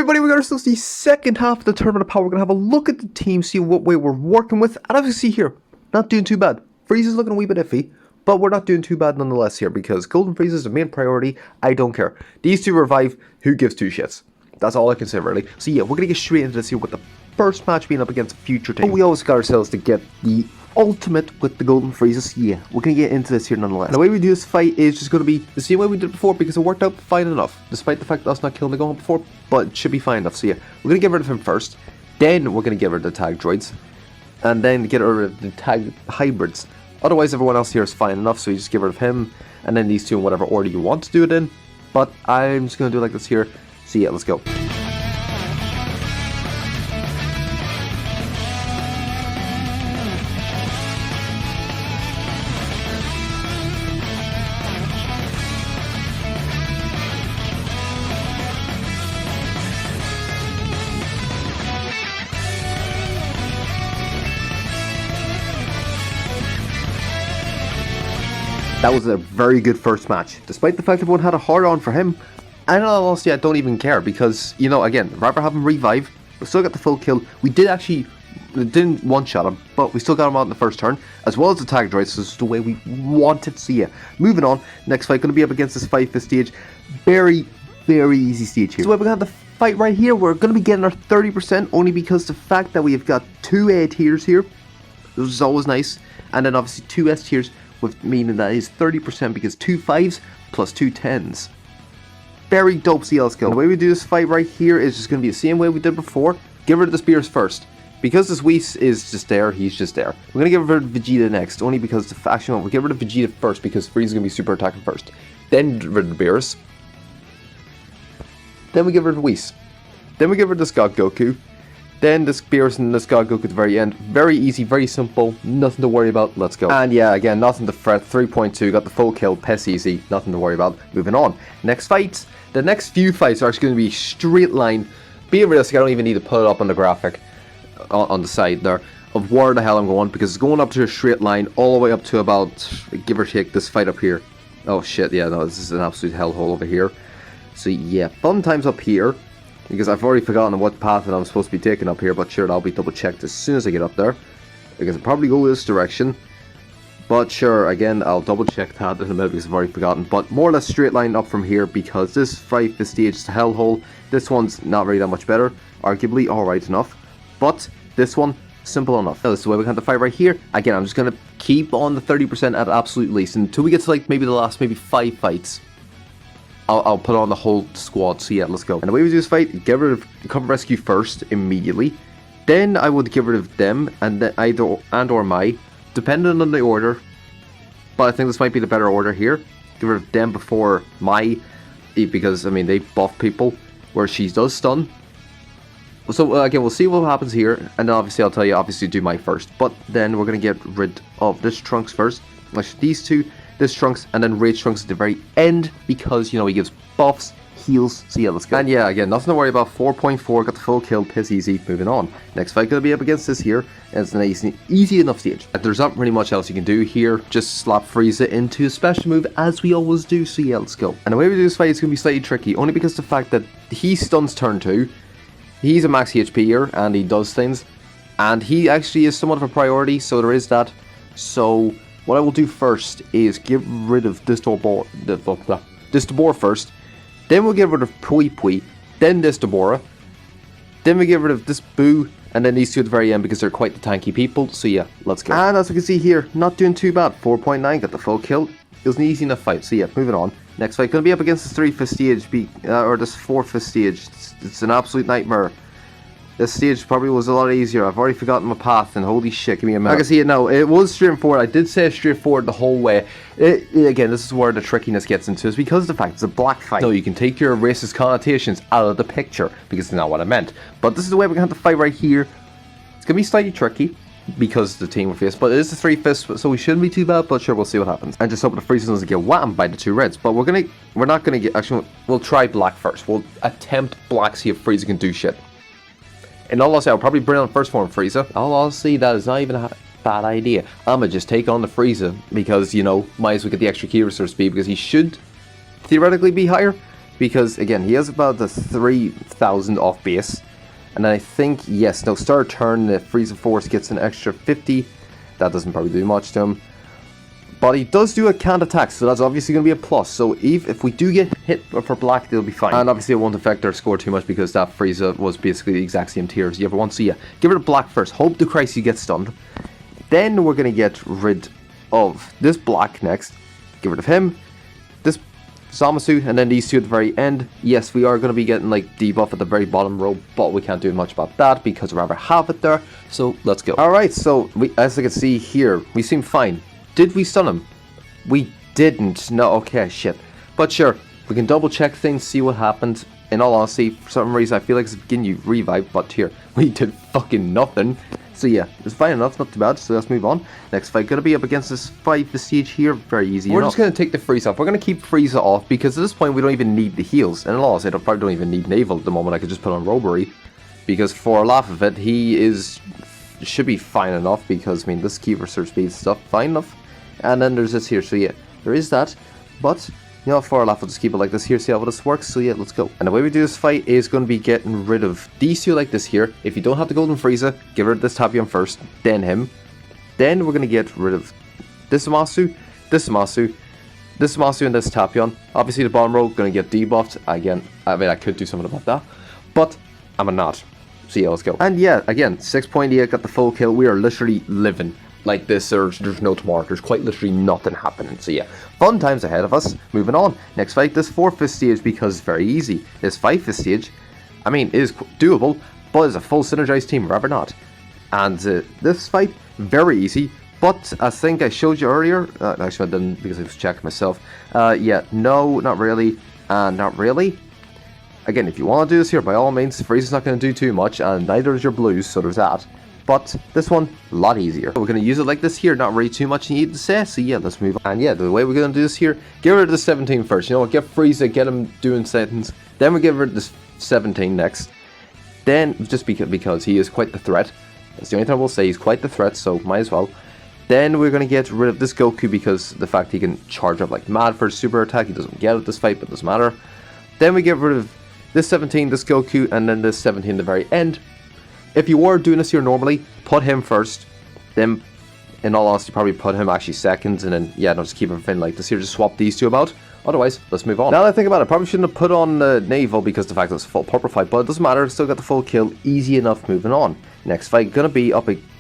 everybody, we're going to start the second half of the Tournament of Power. We're going to have a look at the team, see what way we're working with. And as you see here, not doing too bad. Frieza's looking a wee bit iffy, but we're not doing too bad nonetheless here because Golden Frieza is the main priority. I don't care. These two revive, who gives two shits? That's all I can say really. So yeah, we're going to get straight into this here with the first match being up against a future team. But we always got ourselves to get the ultimate with the Golden Frieza. So yeah, we're going to get into this here nonetheless. And the way we do this fight is just going to be the same way we did before because it worked out fine enough. Despite the fact that us not killing the Gohan before, but it should be fine enough. So yeah, we're going to get rid of him first. Then we're going to get rid of the tag droids. And then get rid of the tag hybrids. Otherwise everyone else here is fine enough, so you just get rid of him. And then these two in whatever order you want to do it in. But I'm just going to do it like this here. So yeah, let's go. That was a very good first match, despite the fact everyone had a hard on for him. And honestly, I don't even care because, you know, again, rather have him revive, we still got the full kill. We didn't one-shot him, but we still got him out in the first turn, as well as the tag droids, so this is the way we wanted to see it. Moving on, next fight, going to be up against this 5-5 stage. Very, very easy stage here. So we're going to have the fight right here. We're going to be getting our 30% only because the fact that we have got two A tiers here, this is always nice, and then obviously two S tiers, with meaning that is 30% because 2 5s plus 2 10s. Very dope CL skill. The way we do this fight right here is just going to be the same way we did before. Get rid of the spears first. Because this Whis is just there, he's just there. We're going to get rid of Vegeta next, only because the faction, we'll get rid of Vegeta first because Frieza's going to be super attacking first. Then get rid of the Beerus. Then we get rid of Whis. Then we get rid of this God Goku. Then this Beerus and this God Goku at the very end. Very easy, very simple, nothing to worry about, let's go. And yeah, again, nothing to fret, 3.2, got the full kill, piss easy, nothing to worry about. Moving on. Next fights. The next few fights are actually going to be straight line. Being realistic, I don't even need to put it up on the graphic, on the side there, of where the hell I'm going, because it's going up to a straight line, all the way up to about, give or take, this fight up here. Oh shit, yeah, no, this is an absolute hellhole over here. So yeah, fun times up here. Because I've already forgotten what path that I'm supposed to be taking up here, but sure, that'll be double checked as soon as I get up there. Because I'll probably go this direction. But sure, again, I'll double check that in a minute because I've already forgotten. But more or less straight line up from here because this fight, this stage is a hellhole. This one's not really that much better. Arguably, alright enough. But this one, simple enough. Now, this is the way we have to fight right here. Again, I'm just going to keep on the 30% at absolute least until we get to like maybe the last maybe 5 fights. I'll put on the whole squad, so yeah, let's go. And the way we do this fight, get rid of Come Rescue first, immediately. Then I would get rid of them, and then either or Mai, depending on the order. But I think this might be the better order here. Get rid of them before Mai, because, I mean, they buff people, where she does stun. So, again, we'll see what happens here, and then obviously I'll tell you, obviously do Mai first. But then we're going to get rid of this Trunks first. Actually, these two. This Trunks, and then Rage Trunks at the very end, because, you know, he gives buffs, heals, so yeah, let's go. And yeah, again, nothing to worry about, 4.4, got the full kill, piss easy, moving on. Next fight gonna be up against this here, and it's an easy enough stage. There's not really much else you can do here, just slap Frieza into a special move, as we always do, so yeah, let's go. And the way we do this fight is gonna be slightly tricky, only because the fact that he stuns turn 2, he's a max HP'er, and he does things, and he actually is somewhat of a priority, so there is that, so what I will do first is get rid of this Dabura first, then we'll get rid of Pui Pui, then this Dabura, then we get rid of this Boo, and then these two at the very end because they're quite the tanky people, so yeah, let's go. And as we can see here, not doing too bad, 4.9, got the full kill, it was an easy enough fight, so yeah, moving on. Next fight, going to be up against this 3-5 stage, or this 4-5 stage, it's an absolute nightmare. This stage probably was a lot easier. I've already forgotten my path, and holy shit, give me a minute. I can see it now. It was straightforward. I did say straightforward the whole way. Again, this is where the trickiness gets into. It's because of the fact it's a black fight. No, you can take your racist connotations out of the picture, because it's not what I meant. But this is the way we're going to have to fight right here. It's going to be slightly tricky, because the team we're faced, but it is the 3-5, so we shouldn't be too bad, but sure, we'll see what happens. And just hope the Frieza doesn't get whammed by the 2 reds, but we're not going to get, actually, we'll try black first. We'll attempt black, see if Frieza can do shit. In all honesty, I'll probably bring on first form Frieza. All honestly, that is not even a bad idea. I'ma just take on the Frieza because, you know, might as well get the extra key restore speed because he should theoretically be higher. because again he has about the 3,000 off base, and then I think yes, no, start turn the Frieza Force gets an extra 50. That doesn't probably do much to him, but he does do a canned attack, so that's obviously going to be a plus. So if we do get hit for black, they'll be fine, and obviously it won't affect our score too much because that Frieza was basically the exact same tier as the other one. So yeah, get rid of black first, hope the Crisis gets stunned, then we're going to get rid of this black next, get rid of him, this Zamasu, and then these two at the very end. Yes, we are going to be getting like debuff at the very bottom row, but we can't do much about that because we rather have it there. So let's go. Alright, so as you can see here, we seem fine. Did we stun him? We didn't. No, okay, shit. But sure, we can double check things, see what happened. In all honesty, for some reason I feel like it's giving you revive, but here, we did fucking nothing. So yeah, it's fine enough, not too bad, so let's move on. Next fight, gonna be up against this 5 Vestige here, very easy. We're just gonna take the Frieza off. We're gonna keep Frieza off because at this point we don't even need the heals. And in all honesty, I probably don't even need Naval at the moment. I could just put on Robbery, because for a laugh of it, he should be fine enough, because I mean, this Key Research Speed stuff, fine enough. And then there's this here, so yeah, there is that, but you know, for a laugh, we'll just keep it like this here, see how this works. So yeah, let's go. And the way we do this fight is going to be getting rid of these two like this here. If you don't have the Golden Frieza, get rid of this Tapion first, then him. Then we're going to get rid of this Zamasu, this Zamasu, this Zamasu, and this Tapion. Obviously the bottom row going to get debuffed. Again, I mean, I could do something about that, but I'm not. So yeah, let's go. And yeah, again, 6.8 got the full kill. We are literally living. Like this, there's no tomorrow. There's quite literally nothing happening. So yeah, fun times ahead of us. Moving on. Next fight, this 4th Vestige, because it's very easy. This 5th Vestige, I mean, is doable, but it's a full synergized team, rather not. And this fight, very easy. But I think I showed you earlier. Actually, I didn't because I was checking myself. Yeah, no, not really, and not really. Again, if you want to do this here, by all means, Frieza's not going to do too much, and neither is your blues, so there's that. But this one, a lot easier. We're going to use it like this here, not really too much you need to say, so yeah, let's move on. And yeah, the way we're going to do this here, get rid of the 17 first. You know what, get Frieza, get him doing settings. Then we get rid of this 17 next. Then, just because he is quite the threat. That's the only thing I will say, he's quite the threat, so might as well. Then we're going to get rid of this Goku because the fact he can charge up like mad for his super attack. He doesn't get it this fight, but it doesn't matter. Then we get rid of this 17, this Goku, and then this 17 at the very end. If you were doing this here normally, put him first, then in all honesty probably put him actually second, and then yeah, don't just keep everything like this here, just swap these two about. Otherwise, let's move on. Now that I think about it, I probably shouldn't have put on Naval because the fact that it's a full purple fight, but it doesn't matter, still got the full kill, easy enough. Moving on. Next fight, gonna be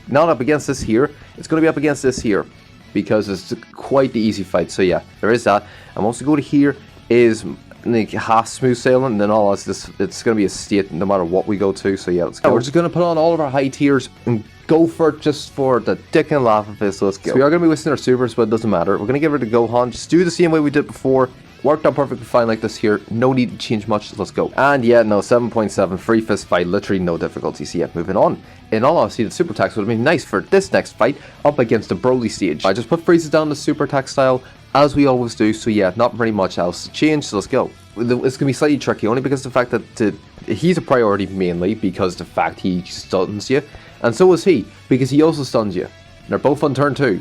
not up against this here, it's gonna be up against this here, because it's quite the easy fight, so yeah, there is that. And once we go to here is like half smooth sailing, and then all it's going to be a state no matter what we go to. So yeah, let's go. We're just going to put on all of our high tiers and go for it just for the dick and laugh of it. So let's go. So we are going to be wasting our supers, but it doesn't matter. We're going to get rid of Gohan, just do the same way we did before. Worked out perfectly fine like this here, no need to change much. Let's go. And yeah, no, 7.7 free fist fight, literally no difficulty. So yeah, moving on. In all honesty, the super attacks would have been nice for this next fight up against the Broly stage. I just put Frieza down the super attack style as we always do, so yeah, not very much else to change, so let's go. It's going to be slightly tricky, only because of the fact that he's a priority mainly because the fact he stuns you, and so is he, because he also stuns you. They're both on turn 2,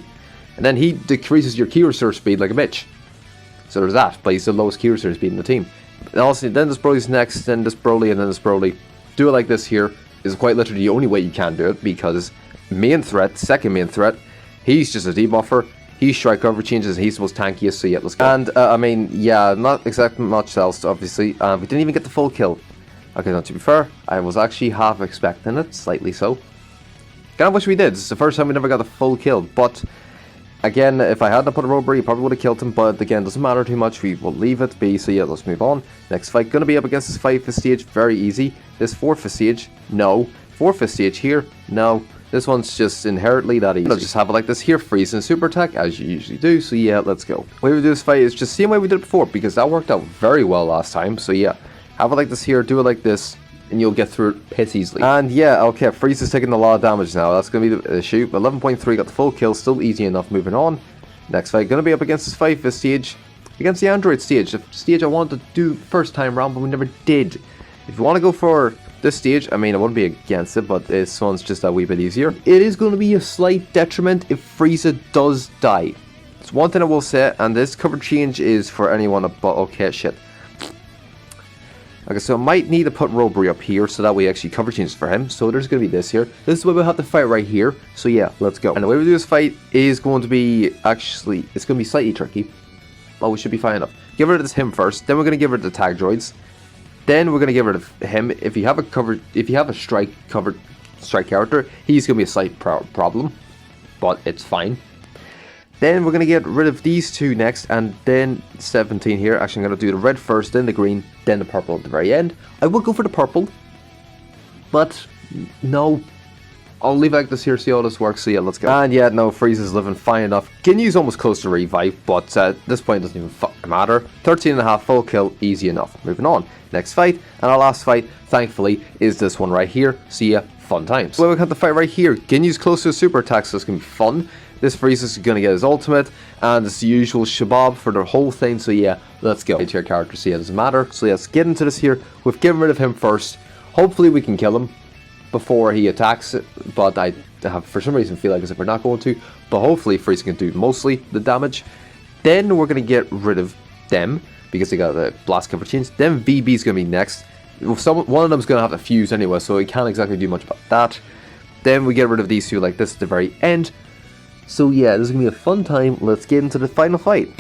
and then he decreases your key research speed like a bitch. So there's that, but he's the lowest key research speed in the team. And also, then this Broly's next, then this Broly, and then this Broly. Do it like this here is quite literally the only way you can do it, because main threat, second main threat, he's just a debuffer. He's strike cover changes, he's the most tankiest, so yeah, let's go. And, I mean, yeah, not exactly much else, obviously. We didn't even get the full kill. Okay, now, to be fair, I was actually half expecting it, slightly so. Kind of wish we did. It's the first time we never got a full kill, but again, if I hadn't put a robbery, he probably would have killed him, but again, doesn't matter too much. We will leave it be, so yeah, let's move on. Next fight, gonna be up against this 5th Vestige, very easy. This 4th Vestige, no. 4th Vestige here, no. This one's just inherently that easy. I'll just have it like this here, freeze and super attack, as you usually do, so yeah, let's go. The way we do this fight is just the same way we did it before, because that worked out very well last time, so yeah. Have it like this here, do it like this, and you'll get through it piss easily. And yeah, okay, Frieza is taking a lot of damage now, that's going to be the issue. 11.3 got the full kill, still easy enough. Moving on. Next fight, going to be up against this 5th Vestige, against the Android stage, the stage I wanted to do first time round, but we never did. If you want to go for this stage, I mean, I wouldn't be against it, but this one's just a wee bit easier. It is going to be a slight detriment if Frieza does die. It's one thing I will say, and this cover change is for anyone, but okay, shit. Okay, so I might need to put Robbery up here so that we actually cover changes for him. So there's going to be this here. This is where we'll have to fight right here. So yeah, let's go. And the way we do this fight is going to be, actually, it's going to be slightly tricky. But we should be fine enough. Get rid of this him first. Then we're going to get rid of the tag droids. Then we're going to get rid of him. If you have a strike character, he's going to be a slight problem. But it's fine. Then we're going to get rid of these two next, and then 17 here. Actually, I'm going to do the red first, then the green, then the purple at the very end. I will go for the purple, but no. I'll leave it like this here, see how this works. So yeah, let's go. And yeah, no, Frieza's living fine enough. Ginyu's almost close to revive, but at this point it doesn't even fucking matter. 13.5 full kill, easy enough. Moving on. Next fight, and our last fight, thankfully, is this one right here. See ya, fun times. So we have the fight right here. Ginyu's close to a super attack, so it's going to be fun. This Frieza's going to get his ultimate, and it's the usual shabab for the whole thing, so yeah, let's go. To your character, see, it doesn't matter. So yeah, let's get into this here. We've gotten rid of him first. Hopefully we can kill him before he attacks it, but I have for some reason feel like as if we're not going to, but hopefully Frieza can do mostly the damage. Then we're going to get rid of them, because they got the blast cover chains. Then VB's going to be next. One of them's going to have to fuse anyway, so we can't exactly do much about that. Then we get rid of these two like this at the very end. So yeah, this is going to be a fun time. Let's get into the final fight.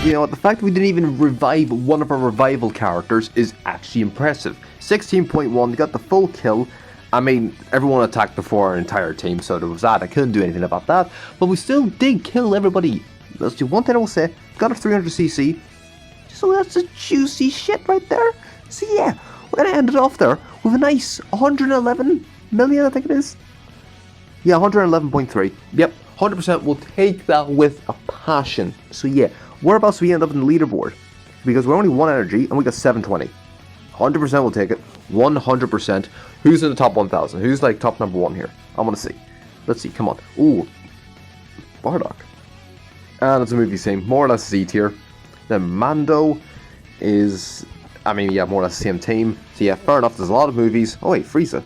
You know what, the fact that we didn't even revive one of our revival characters is actually impressive. 16.1, they got the full kill. I mean, everyone attacked before our entire team, so there was that. I couldn't do anything about that, but we still did kill everybody. Let's do one thing I will say, got a 300cc, so that's a juicy shit right there. So yeah, we're gonna end it off there with a nice 111 million, I think it is. Yeah, 111.3. Yep, 100% will take that with a passion. So yeah, whereabouts do we end up in the leaderboard? Because we're only 1 energy and we got 720. 100% will take it. 100%. Who's in the top 1,000? Who's like top number 1 here? I want to see. Let's see, come on. Ooh, Bardock. And it's a movie scene. More or less Z tier. Then Mando is, I mean, yeah, more or less the same team. So yeah, fair enough. There's a lot of movies. Oh wait, Frieza.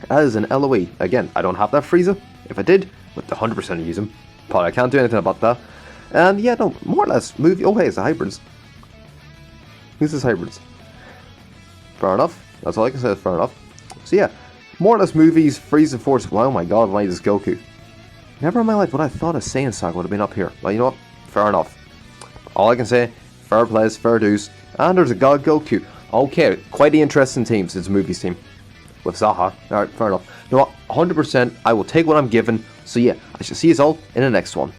That is an LOE. Again, I don't have that Frieza. If I did, would 100% use him. But I can't do anything about that. And yeah, no, more or less movie. Oh hey, it's the hybrids. Who's this hybrids? Fair enough. That's all I can say. Fair enough. So yeah, more or less movies. Frieza Force. Well, oh my God, why is Goku? Never in my life would I thought a Saiyan Saga would have been up here. Well, you know what? Fair enough. All I can say, fair plays, fair dues. And there's a God Goku. Okay, quite the interesting teams. It's a movies team with Zaha. Alright, fair enough. You know what? 100%. I will take what I'm given. So yeah, I shall see you all in the next one.